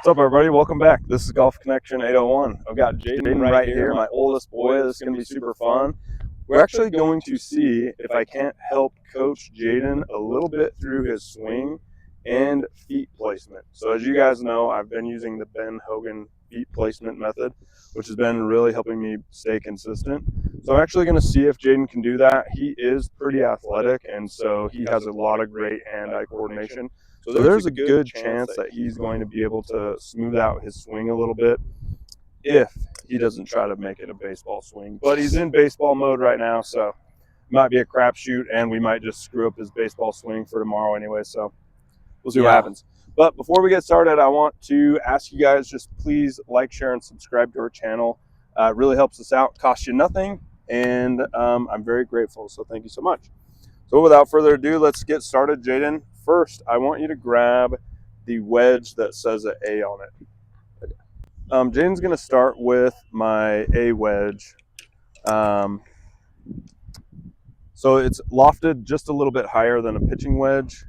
What's up, everybody? Welcome back. This is Golf Connection 801. I've got Jayden right here, my oldest boy. This is going to be super fun. We're actually going to see if I can't help coach Jayden a little bit through his swing and feet placement. So as you guys know, I've been using the Ben Hogan feet placement method, which has been really helping me stay consistent. So I'm actually going to see if Jayden can do that. He is pretty athletic, and so he has a lot of great hand-eye coordination. So there's a good chance that he's going to be able to smooth out his swing a little bit if he doesn't try to make it a baseball swing. But he's in baseball mode right now, so it might be a crapshoot, and we might just screw up his baseball swing for tomorrow anyway. So we'll see what happens. But before we get started, I want to ask you guys just please like, share, and subscribe to our channel. It really helps us out, costs you nothing, and I'm very grateful. So thank you so much. So without further ado, let's get started. Jayden, first, I want you to grab the wedge that says an A on it. Jayden's going to start with my A wedge. So it's lofted just a little bit higher than a pitching wedge,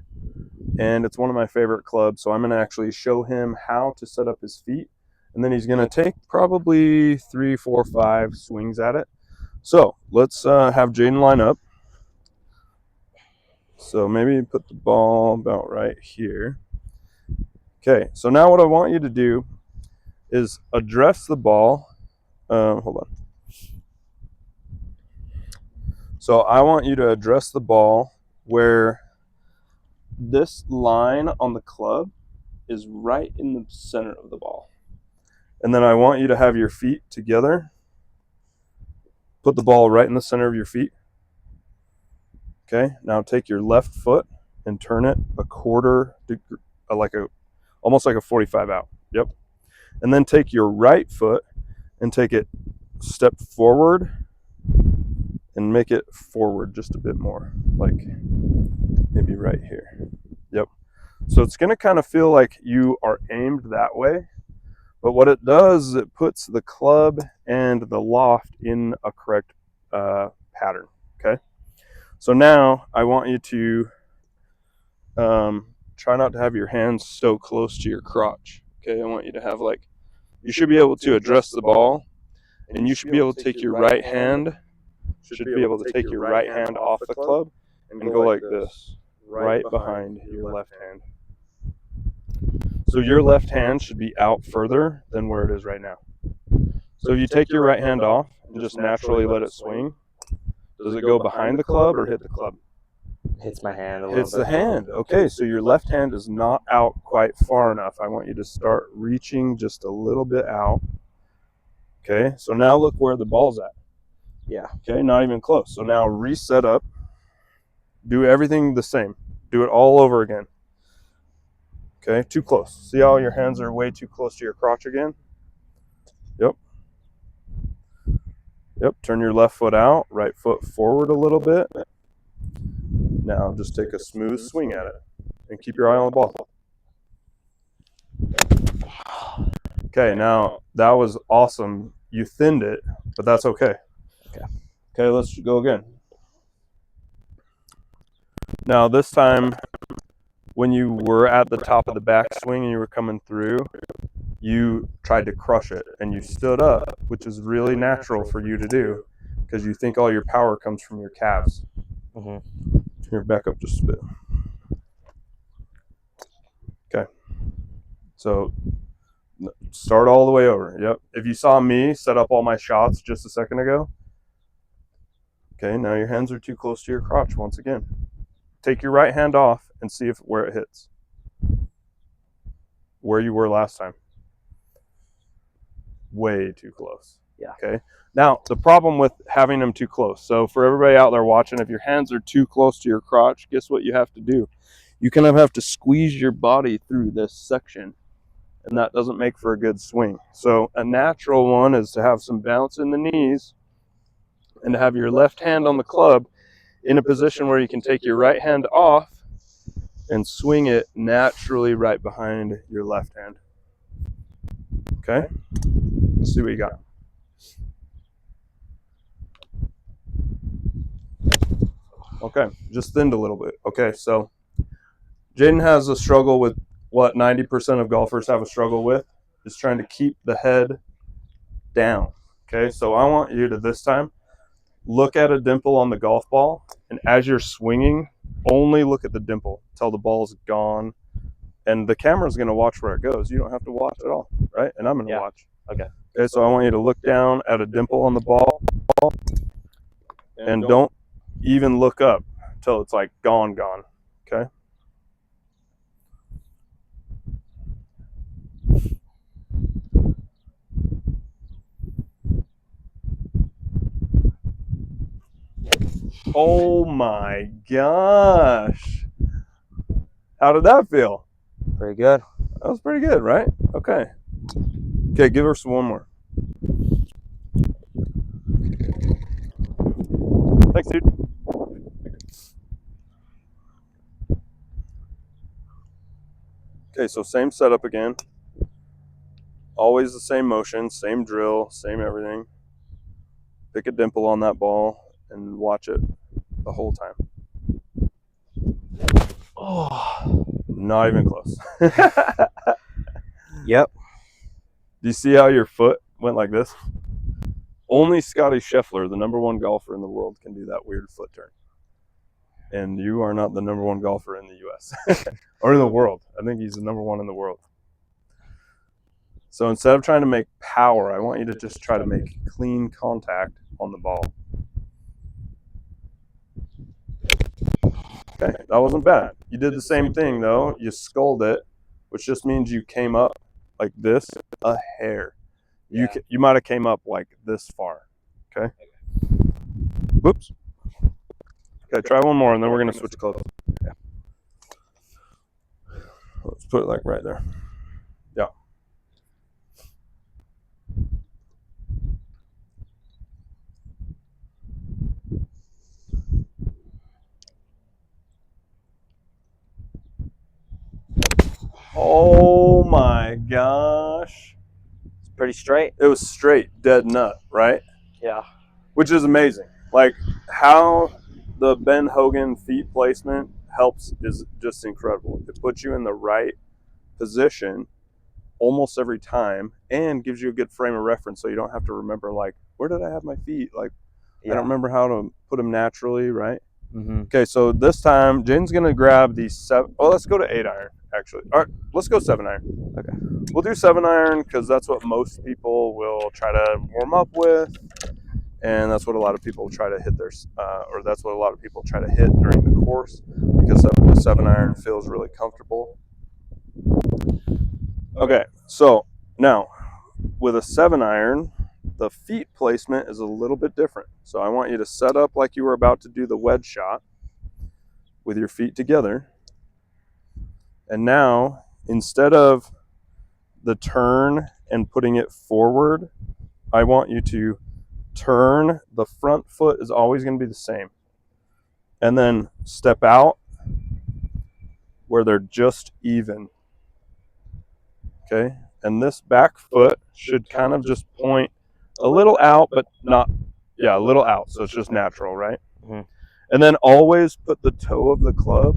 and it's one of my favorite clubs. So I'm going to actually show him how to set up his feet, and then he's going to take probably 3, 4, 5 swings at it. So let's have Jayden line up. So maybe put the ball about right here. Okay, so now what I want you to do is address the ball. Hold on. So I want you to address the ball where this line on the club is right in the center of the ball. And then I want you to have your feet together. Put the ball right in the center of your feet. Okay, now take your left foot and turn it a quarter degree, almost like a 45 out. Yep. And then take your right foot and take it step forward and make it forward just a bit more, like maybe right here. Yep. So it's going to kind of feel like you are aimed that way, but what it does is it puts the club and the loft in a correct pattern. Okay. So now I want you to try not to have your hands so close to your crotch. Okay, I want you to have you should be able to address the ball, and you should be able to take your right hand, off the club and go like this, right behind your left hand. So your left hand should be out further than where it is right now. So if you take your right hand off and just naturally let it swing, does it go behind the club or hit the club? Hits my hand a little bit. Hits the hand. Okay, so your left hand is not out quite far enough. I want you to start reaching just a little bit out. Okay, so now look where the ball's at. Yeah. Okay, not even close. So now reset up. Do everything the same. Do it all over again. Okay, too close. See how your hands are way too close to your crotch again? Yep. Yep, turn your left foot out, right foot forward a little bit. Now just take a smooth swing at it and keep your eye on the ball. Okay, now that was awesome. You thinned it, but that's okay. Okay, let's go again. Now this time, when you were at the top of the backswing and you were coming through, you tried to crush it and you stood up, which is really natural for you to do because you think all your power comes from your calves. Here, back up just a bit. Okay. So start all the way over. Yep. If you saw me set up all my shots just a second ago, okay, now your hands are too close to your crotch once again. Take your right hand off and see where it hits. Where you were last time. Way too close. Yeah. Okay. Now, the problem with having them too close. So for everybody out there watching, if your hands are too close to your crotch, guess what you have to do? You kind of have to squeeze your body through this section, and that doesn't make for a good swing. So a natural one is to have some bounce in the knees and to have your left hand on the club in a position where you can take your right hand off and swing it naturally right behind your left hand. Okay? Let's see what you got. Okay, just thinned a little bit. Okay, so Jayden has a struggle with what 90% of golfers have a struggle with is trying to keep the head down. Okay, so I want you to this time look at a dimple on the golf ball, and as you're swinging, only look at the dimple till the ball's gone. And the camera's going to watch where it goes. You don't have to watch at all, right? And I'm going to watch. Okay. Okay, so I want you to look down at a dimple on the ball, and don't even look up till it's like gone. Okay? Oh my gosh. How did that feel? Pretty good. That was pretty good, right? Okay. Okay, give us one more. Thanks, dude. Okay, so same setup again. Always the same motion, same drill, same everything. Pick a dimple on that ball and watch it the whole time. Oh. Not even close. Yep. Do you see how your foot went like this? Only Scotty Scheffler, the #1 golfer in the world, can do that weird foot turn. And you are not the #1 golfer in the US or in the world. I think he's the #1 in the world. So instead of trying to make power, I want you to just try to make clean contact on the ball. Okay, that wasn't bad. You did the same thing though. You sculled it, which just means you came up like this a hair. You might have came up like this far. Okay. Whoops. Okay, try one more, and then we're gonna switch clubs. Yeah. Let's put it like right there. Yeah. Oh my gosh. It's pretty straight. It was straight, dead nut, right? Yeah. Which is amazing. Like how the Ben Hogan feet placement helps is just incredible. It puts you in the right position almost every time and gives you a good frame of reference so you don't have to remember like, where did I have my feet? Like, I don't remember how to put them naturally, right? Mm-hmm. Okay, so this time Jaden's gonna grab the 7. Oh, let's go to 8 iron actually. All right, let's go 7 iron. Okay. We'll do 7 iron because that's what most people will try to warm up with, and that's what a lot of people try to hit their, or that's what a lot of people try to hit during the course because the 7 iron feels really comfortable. Okay, so now with a 7 iron, the feet placement is a little bit different. So I want you to set up like you were about to do the wedge shot with your feet together. And now, instead of the turn and putting it forward, I want you to turn. The front foot is always going to be the same. And then step out where they're just even. Okay? And this back foot should kind of just point a little out, but not, a little out. So it's just natural, right? Mm-hmm. And then always put the toe of the club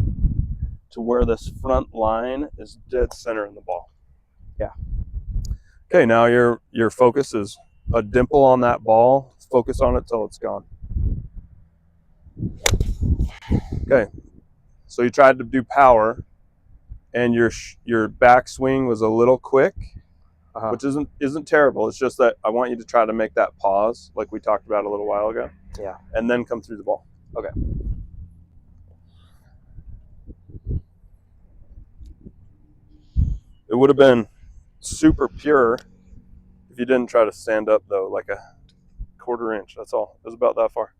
to where this front line is dead center in the ball. Yeah. Okay, now your focus is a dimple on that ball. Focus on it till it's gone. Okay, so you tried to do power, and your backswing was a little quick, which isn't terrible. It's just that I want you to try to make that pause, like we talked about a little while ago. Yeah. And then come through the ball. Okay. It would have been super pure if you didn't try to stand up though, like a 1/4 inch. That's all. It was about that far.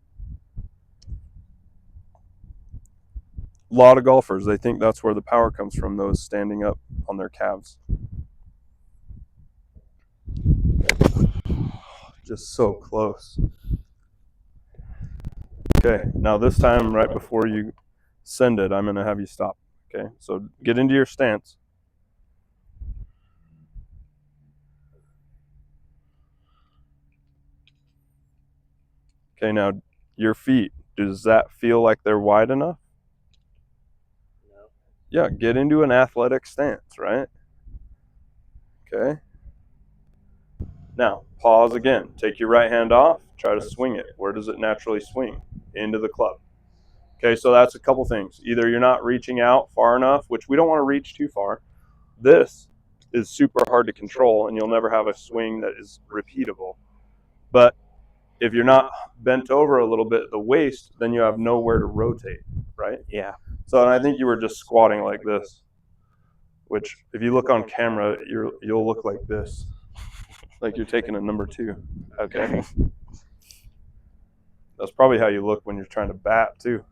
A lot of golfers, they think that's where the power comes from, those standing up on their calves. Just so close. Okay, now this time right before you send it, I'm going to have you stop. Okay, so get into your stance. Okay, now your feet, does that feel like they're wide enough? No. Yeah, get into an athletic stance, right? Okay. Now, pause again. Take your right hand off, try to swing it. Where does it naturally swing? Into the club. Okay, so that's a couple things. Either you're not reaching out far enough, which we don't want to reach too far. This is super hard to control, and you'll never have a swing that is repeatable. But if you're not bent over a little bit at the waist, then you have nowhere to rotate, right? Yeah. So, and I think you were just squatting like this, which if you look on camera, you'll look like this, like you're taking a number 2. Okay. That's probably how you look when you're trying to bat too.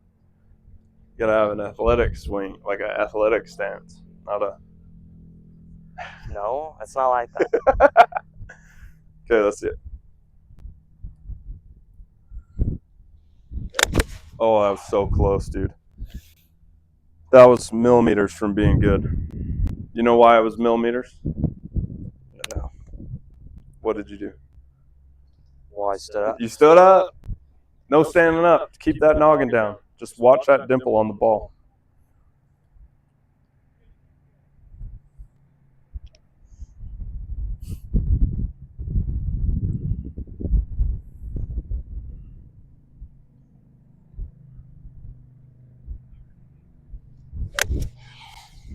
You gotta have an athletic swing, like an athletic stance, not a. No, it's not like that. Okay, that's it. Oh, that was so close, dude. That was millimeters from being good. You know why it was millimeters? No. What did you do? Well, I stood up. You stood up. No standing up. Keep that noggin down. Just watch that dimple on the ball.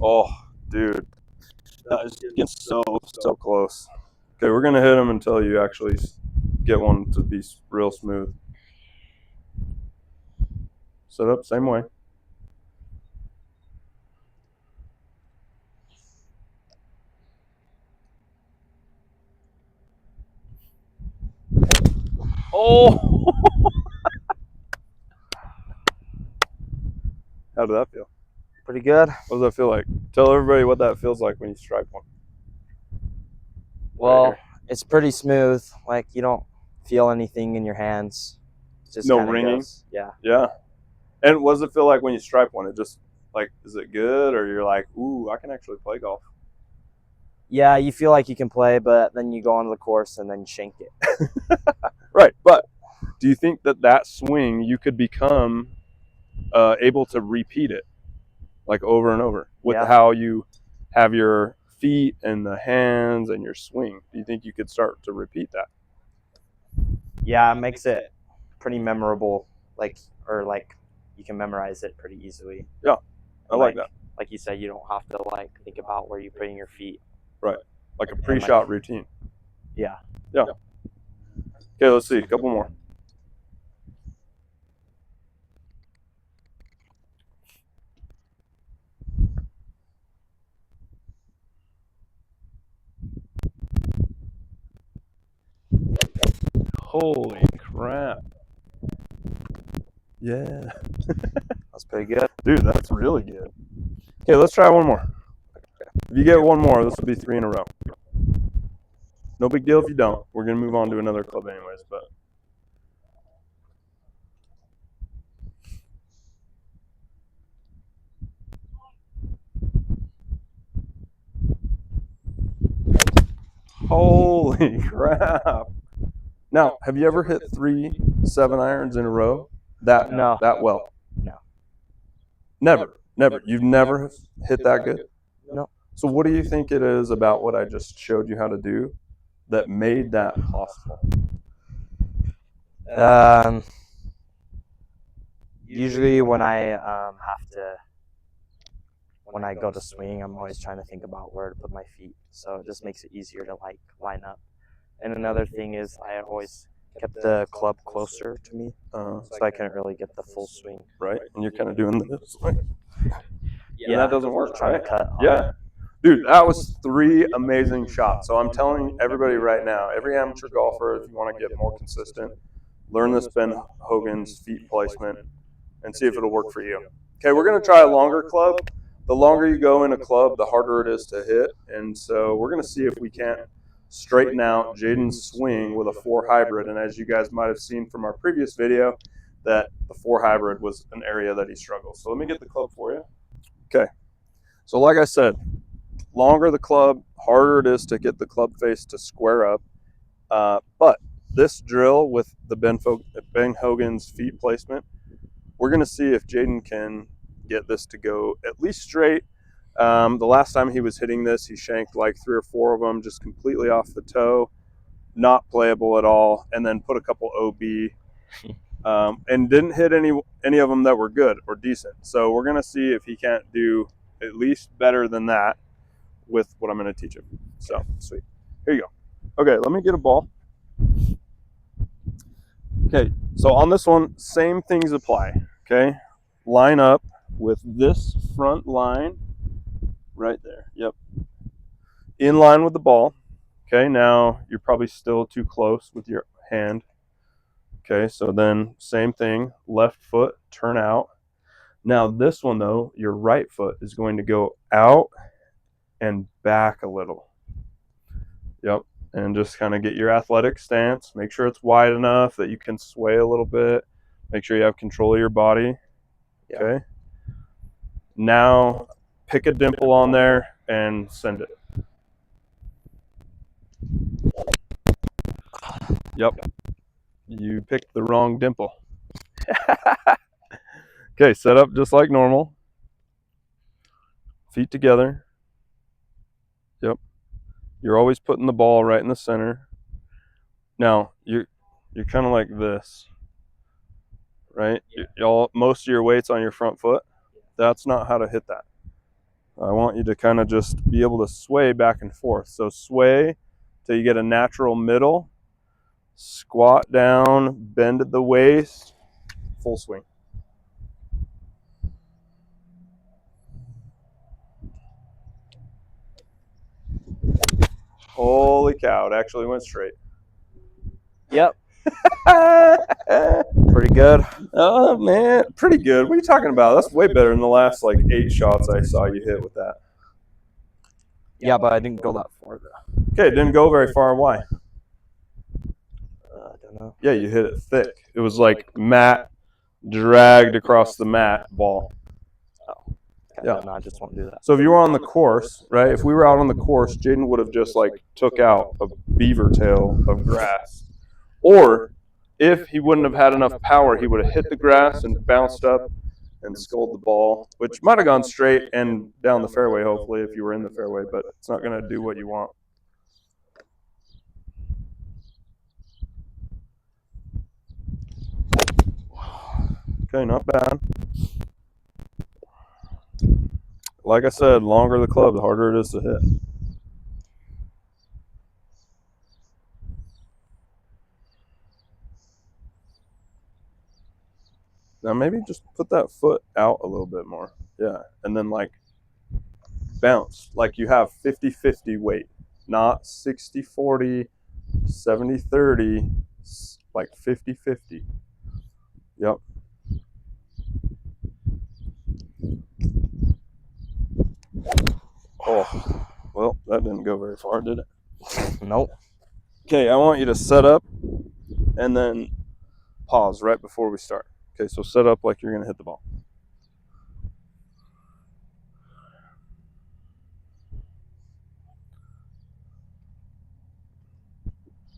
Oh, dude. That is getting so close. Okay, we're going to hit him until you actually get one to be real smooth. Set up, same way. Oh! How did that feel? Pretty good. What does that feel like? Tell everybody what that feels like when you strike one. Well, Right it's pretty smooth. Like, you don't feel anything in your hands. It just No kinda ringing? goes. Yeah. Yeah. And what does it feel like when you strike one? It just, like, is it good? Or you're like, ooh, I can actually play golf. Yeah, you feel like you can play, but then you go onto the course and then you shank it. Right. But do you think that swing, you could become able to repeat it, like over and over, with how you have your feet and the hands and your swing? Do you think you could start to repeat that? Yeah, it makes it pretty memorable. Like you can memorize it pretty easily. Yeah, I like that. Like you said, you don't have to think about where you're putting your feet. Right, like a pre-shot routine. Yeah. Yeah. Okay, let's see, a couple more. Holy crap. Yeah. That's pretty good. Dude, that's really good. Okay, let's try one more. If you get one more, this will be 3 in a row. No big deal if you don't. We're going to move on to another club anyways, but. Holy crap. Now, have you ever hit 3 7-irons in a row that well? No. Never. You've never hit that good? No. So what do you think it is about what I just showed you how to do that made that possible? Usually when I when I go to swing, I'm always trying to think about where to put my feet. So it just makes it easier to line up. And another thing is I always kept the club closer to me, so I couldn't really get the full swing. Right, and you're kind of doing this. Yeah, and that doesn't work, trying right? to cut. Yeah. Dude, that was 3 amazing shots. So I'm telling everybody right now, every amateur golfer, if you want to get more consistent, learn this Ben Hogan's feet placement and see if it'll work for you. Okay, we're going to try a longer club. The longer you go in a club, the harder it is to hit. And so we're going to see if we can't straighten out Jaden's swing with a 4 hybrid. And as you guys might have seen from our previous video, that the 4 hybrid was an area that he struggled. So let me get the club for you. Okay, so like I said, longer the club, harder it is to get the club face to square up. But this drill with the Ben Hogan's feet placement, we're going to see if Jayden can get this to go at least straight The last time he was hitting this, he shanked like 3 or 4 of them just completely off the toe, not playable at all, and then put a couple OB, and didn't hit any of them that were good or decent. So we're gonna see if he can't do at least better than that with what I'm gonna teach him. So sweet. Here you go. Okay, let me get a ball. Okay, so on this one, same things apply. Okay, line up with this front line right there. Yep. In line with the ball. Okay, now you're probably still too close with your hand. Okay, so then same thing, left foot, turn out. Now this one though, your right foot is going to go out and back a little. Yep, and just kind of get your athletic stance. Make sure it's wide enough that you can sway a little bit. Make sure you have control of your body. Okay. Now pick a dimple on there and send it. Yep. You picked the wrong dimple. Okay, set up just like normal. Feet together. Yep. You're always putting the ball right in the center. Now, you're kind of like this, right? Most of your weight's on your front foot. That's not how to hit that. I want you to kind of just be able to sway back and forth. So sway till you get a natural middle. Squat down, bend at the waist, full swing. Holy cow, it actually went straight. Yep. Pretty good. Oh man, pretty good. What are you talking about? That's way better than the last like 8 shots I saw you hit with that. Yeah, but I didn't go that far though. Okay, it didn't go very far. Why? I don't know. Yeah, you hit it thick. It was like mat dragged across the mat ball. Oh. Yeah. No, I just won't do that. So if you were on the course, right? If we were out on the course, Jaden would have just like took out a beaver tail of grass. Or if he wouldn't have had enough power, he would have hit the grass and bounced up and sculled the ball, which might have gone straight and down the fairway, hopefully, if you were in the fairway, but it's not going to do what you want. Okay, not bad. Like I said, longer the club, the harder it is to hit. Now maybe just put that foot out a little bit more. Yeah, and then like bounce. Like you have 50-50 weight, not 60-40, 70-30, like 50-50. Yep. Oh, well, that didn't go very far, did it? Nope. Okay, I want you to set up and then pause right before we start. Okay, so set up like you're going to hit the ball.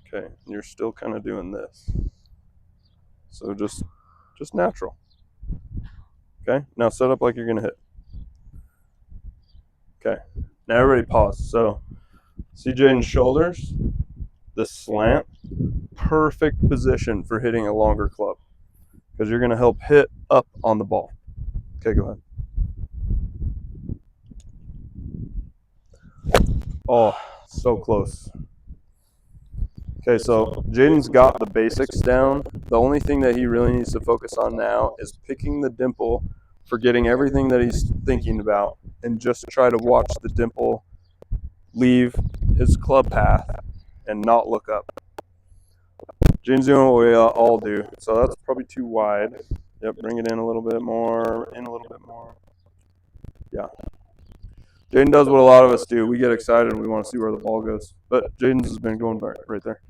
Okay, and you're still kind of doing this. So just natural. Okay, now set up like you're going to hit. Okay, now everybody pause. So see Jaden's shoulders, this slant, perfect position for hitting a longer club because you're going to help hit up on the ball. Okay, go ahead. Oh, so close. Okay, so Jaden's got the basics down. The only thing that he really needs to focus on now is picking the dimple, forgetting everything that he's thinking about, and just try to watch the dimple leave his club path and not look up. Jaden's doing what we all do, so that's probably too wide. Yep, bring it in a little bit more, in a little bit more. Yeah. Jaden does what a lot of us do. We get excited and we want to see where the ball goes. But Jaden's has been going right there.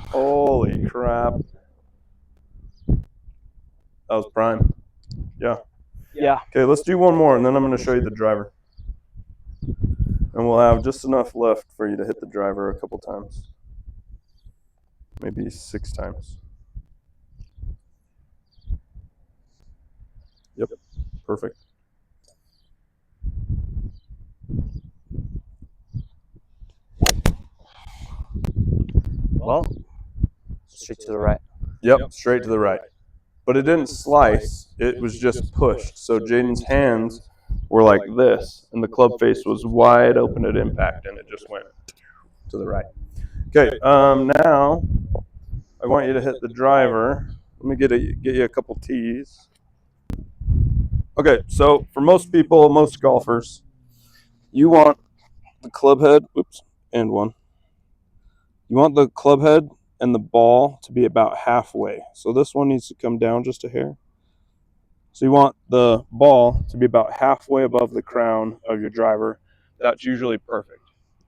Holy crap. That was prime. Yeah. Yeah. Okay, let's do one more and then I'm going to show you the driver. And we'll have just enough left for you to hit the driver a couple times. Maybe 6 times. Yep. Perfect. Well, straight to the right. Yep, straight to the right. But it didn't slice, it was just pushed. So Jaden's hands were like this, and the club face was wide open at impact, and it just went to the right. Okay, now I want you to hit the driver. Let me get you a couple tees. Okay, so for most people, most golfers, you want the club head, and one. You want the club head and the ball to be about halfway. So this one needs to come down just a hair. So you want the ball to be about halfway above the crown of your driver. That's usually perfect.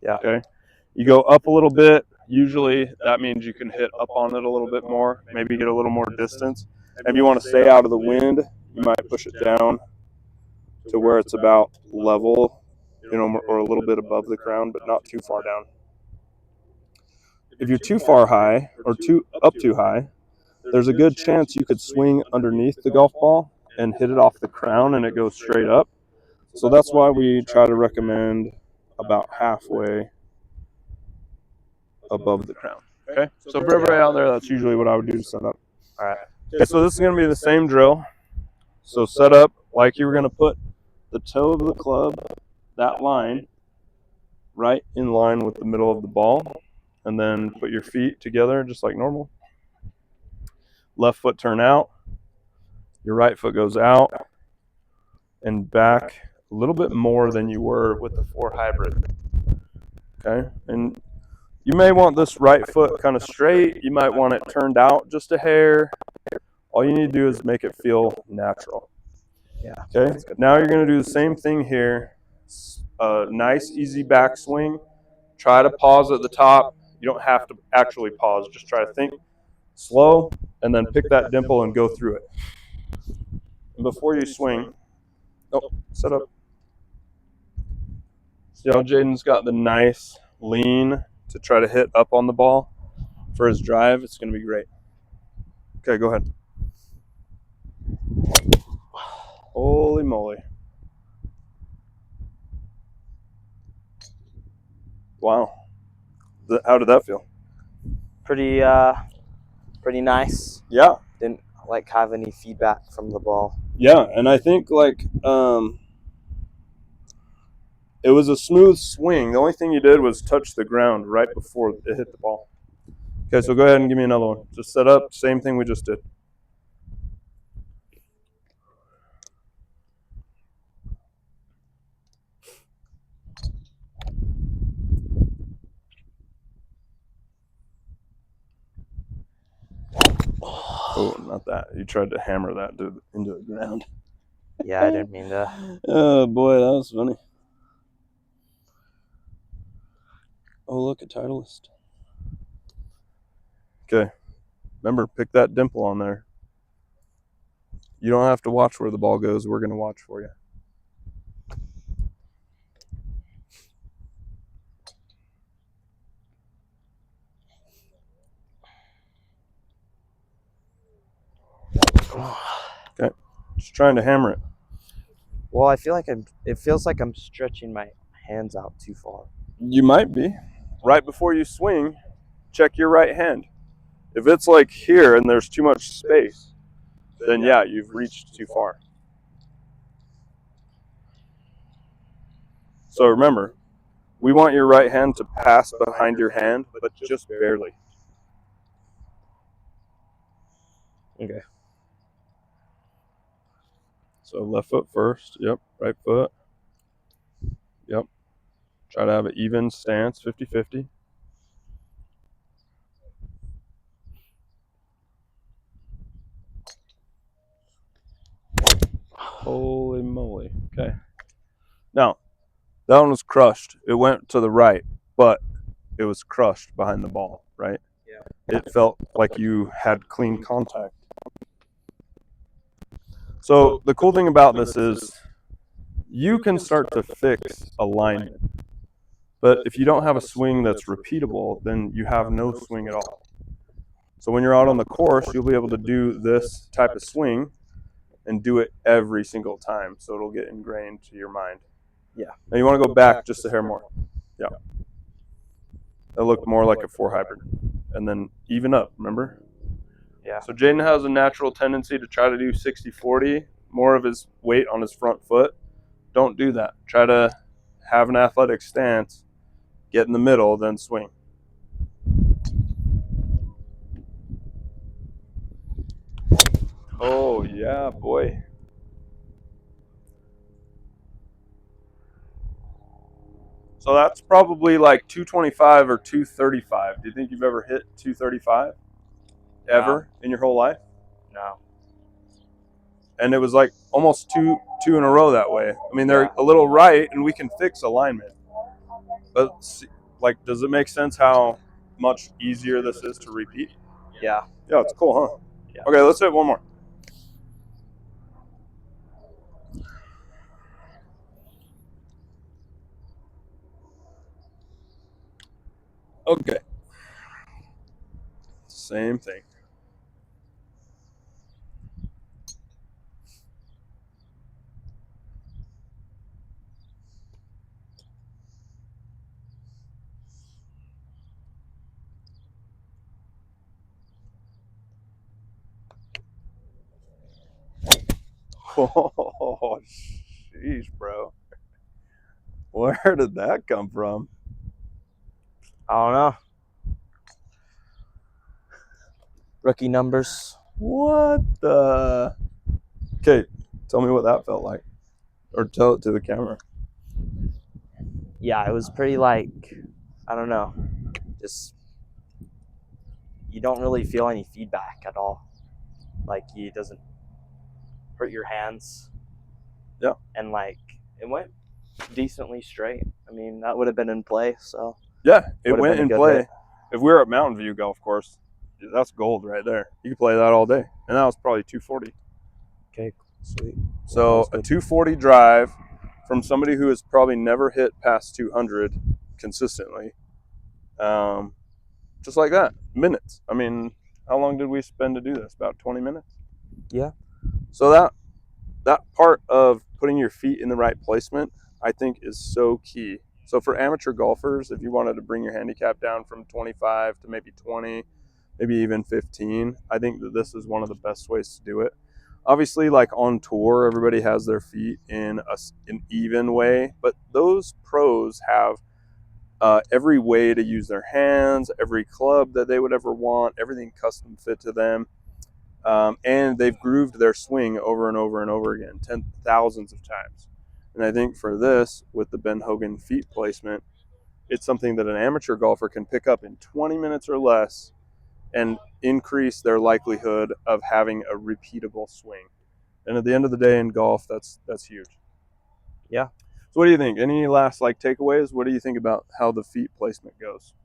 Yeah. Okay. You go up a little bit. Usually that means you can hit up on it a little bit more, maybe get a little more distance. If you want to stay out of the wind, you might push it down to where it's about level, or a little bit above the crown, but not too far down. If you're too far high or up too high, there's a good chance you could swing underneath the golf ball and hit it off the crown and it goes straight up. So that's why we try to recommend about halfway above the crown. Okay, so for everybody out there, that's usually what I would do to set up. All right. Okay, so this is going to be the same drill. So set up like you were going to put the toe of the club, that line, right in line with the middle of the ball, and then put your feet together just like normal. Left foot turn out, your right foot goes out and back a little bit more than you were with the 4 hybrid. Okay, and you may want this right foot kind of straight. You might want it turned out just a hair. All you need to do is make it feel natural. Yeah. Okay, now you're going to do the same thing here. A nice, easy backswing. Try to pause at the top. You don't have to actually pause. Just try to think slow and then pick that dimple and go through it. And before you swing, set up. See how Jaden's got the nice lean to try to hit up on the ball for his drive. It's going to be great. Okay, go ahead. Holy moly. Wow. How did that feel? Pretty nice. Yeah. Didn't have any feedback from the ball. Yeah, and I think it was a smooth swing. The only thing you did was touch the ground right before it hit the ball. Okay, so go ahead and give me another one. Just set up, same thing we just did. Oh, not that. You tried to hammer that into the ground. Yeah, I didn't mean to. Oh, boy, that was funny. Oh, look, a Titleist. Okay. Remember, pick that dimple on there. You don't have to watch where the ball goes. We're going to watch for you. Okay. Just trying to hammer it. Well, I feel like it feels like I'm stretching my hands out too far. You might be. Right before you swing, check your right hand. If it's like here and there's too much space, then yeah, you've reached too far. So remember, we want your right hand to pass behind your hand, but just barely. Okay. So left foot first. Yep. Right foot. Yep. Try to have an even stance, 50-50. Holy moly. Okay. Now, that one was crushed. It went to the right, but it was crushed behind the ball, right? Yeah. It felt like you had clean contact. So the cool thing about this is you can start to fix alignment. But if you don't have a swing that's repeatable, then you have no swing at all. So when you're out on the course, you'll be able to do this type of swing and do it every single time so it'll get ingrained to your mind. Yeah. Now you want to go back just a hair more. Yeah. That looked more like a 4 hybrid. And then even up, remember? Yeah. So Jayden has a natural tendency to try to do 60-40, more of his weight on his front foot. Don't do that. Try to have an athletic stance, get in the middle, then swing. Oh, yeah, boy. So that's probably like 225 or 235. Do you think you've ever hit 235 ever in your whole life? No. And it was like almost two in a row that way. I mean, they're a little right, and we can fix alignment. But like, does it make sense how much easier this is to repeat? Yeah. Yeah, it's cool, huh? Yeah. Okay, let's hit one more. Okay. Same thing. Oh, sheesh, bro. Where did that come from? I don't know. Rookie numbers. What the? Okay, tell me what that felt like. Or tell it to the camera. Yeah, it was pretty like, I don't know. Just, you don't really feel any feedback at all. Like, it doesn't hurt your hands. Yeah. And like, it went decently straight. I mean, that would have been in play, so. Yeah, it Would've went been a in good play. hit. If we were at Mountain View Golf Course, that's gold right there. You could play that all day. And that was probably 240. Okay, sweet. So a 240 drive from somebody who has probably never hit past 200 consistently. Just like that. Minutes. I mean, how long did we spend to do this? About 20 minutes? Yeah. So that part of putting your feet in the right placement, I think, is so key. So for amateur golfers, if you wanted to bring your handicap down from 25 to maybe 20, maybe even 15, I think that this is one of the best ways to do it. Obviously, like on tour, everybody has their feet in an even way, but those pros have every way to use their hands, every club that they would ever want, everything custom fit to them. And they've grooved their swing over and over and over again, thousands of times. And I think for this, with the Ben Hogan feet placement, it's something that an amateur golfer can pick up in 20 minutes or less and increase their likelihood of having a repeatable swing. And at the end of the day in golf, that's huge. Yeah. So what do you think? Any last like takeaways? What do you think about how the feet placement goes?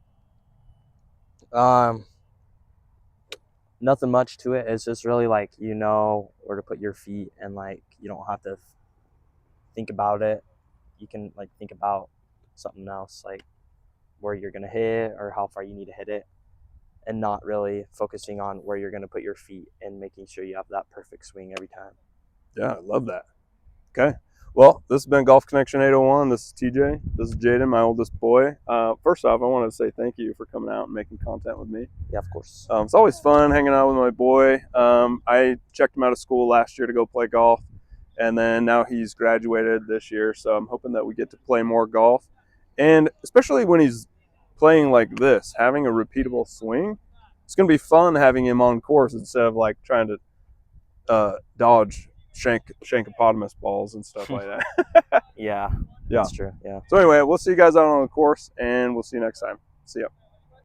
Nothing much to it. It's just really like, you know where to put your feet, and like you don't have to think about it. You can like think about something else, like where you're gonna hit or how far you need to hit it, and not really focusing on where you're gonna put your feet and making sure you have that perfect swing every time. Yeah, I love that. Okay. Well, this has been Golf Connection 801. This is TJ. This is Jaden, my oldest boy. First off, I wanted to say thank you for coming out and making content with me. Yeah, of course. It's always fun hanging out with my boy. I checked him out of school last year to go play golf, and then now he's graduated this year, so I'm hoping that we get to play more golf. And especially when he's playing like this, having a repeatable swing, it's going to be fun having him on course instead of like trying to dodge shankopotamus balls and stuff like that. Yeah, Yeah. that's true. Yeah. So anyway, we'll see you guys out on the course, and we'll see you next time. See ya.